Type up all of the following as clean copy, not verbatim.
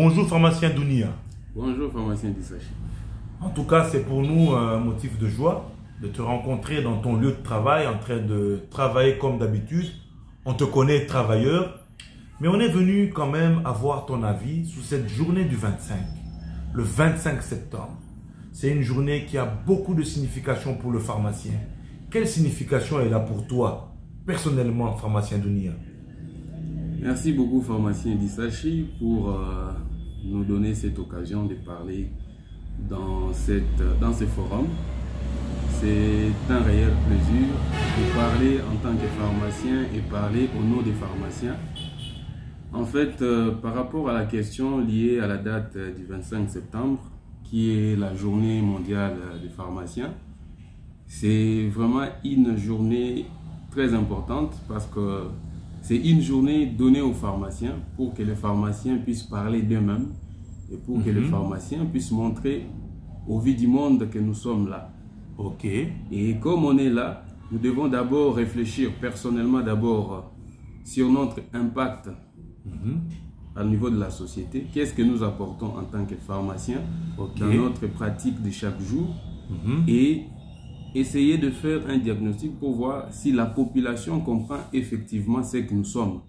Bonjour pharmacien Dounia. Bonjour pharmacien Dissachi. En tout cas, c'est pour nous un motif de joie de te rencontrer dans ton lieu de travail, en train de travailler comme d'habitude. On te connaît travailleur, mais on est venu quand même avoir ton avis sur cette journée du 25, le 25 septembre. C'est une journée qui a beaucoup de signification pour le pharmacien. Quelle signification est là pour toi, personnellement, pharmacien Dounia? Merci beaucoup pharmacien Dissachi pour nous donner cette occasion de parler dans ce forum. C'est un réel plaisir de parler en tant que pharmacien et parler au nom des pharmaciens. En fait, par rapport à la question liée à la date du 25 septembre, qui est la journée mondiale des pharmaciens, c'est vraiment une journée très importante parce que c'est une journée donnée aux pharmaciens pour que les pharmaciens puissent parler d'eux-mêmes et pour que les pharmaciens puissent montrer au vu du monde que nous sommes là. Ok. Et comme on est là, nous devons d'abord réfléchir personnellement d'abord sur notre impact au niveau de la société. Qu'est-ce que nous apportons en tant que pharmaciens dans notre pratique de chaque jour et essayer de faire un diagnostic pour voir si la population comprend effectivement ce que nous sommes.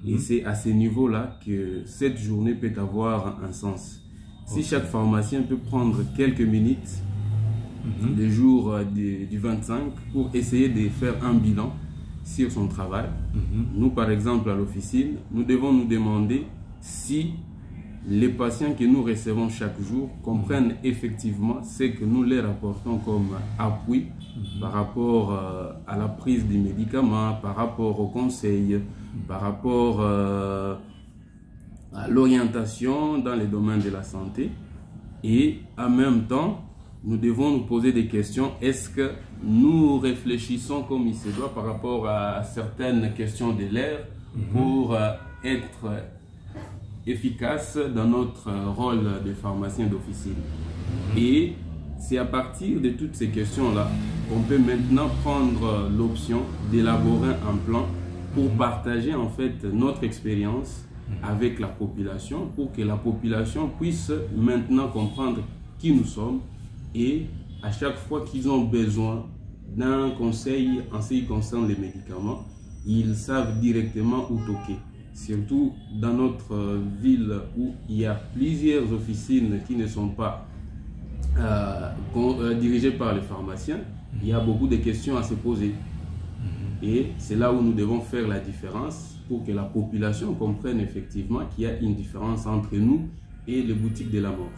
Et c'est à ce niveau-là que cette journée peut avoir un sens. Si chaque pharmacien peut prendre quelques minutes le jour du 25 pour essayer de faire un bilan sur son travail, nous par exemple à l'officine, nous devons nous demander si les patients que nous recevons chaque jour comprennent effectivement ce que nous leur apportons comme appui par rapport à la prise des médicaments, par rapport aux conseils, par rapport à l'orientation dans les domaines de la santé. Et en même temps, nous devons nous poser des questions. Est-ce que nous réfléchissons comme il se doit par rapport à certaines questions de l'air pour être efficace dans notre rôle de pharmacien d'officine? Et c'est à partir de toutes ces questions-là qu'on peut maintenant prendre l'option d'élaborer un plan pour partager en fait notre expérience avec la population, pour que la population puisse maintenant comprendre qui nous sommes et à chaque fois qu'ils ont besoin d'un conseil en ce qui concerne les médicaments, ils savent directement où toquer. Surtout dans notre ville où il y a plusieurs officines qui ne sont pas dirigées par les pharmaciens, il y a beaucoup de questions à se poser. Et c'est là où nous devons faire la différence pour que la population comprenne effectivement qu'il y a une différence entre nous et les boutiques de la mort.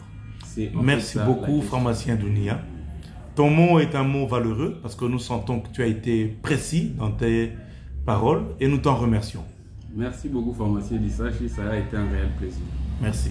Merci beaucoup, pharmacien Dounia. Ton mot est un mot valeureux parce que nous sentons que tu as été précis dans tes paroles et nous t'en remercions. Merci beaucoup, pharmacien Dissachi, ça a été un réel plaisir. Merci.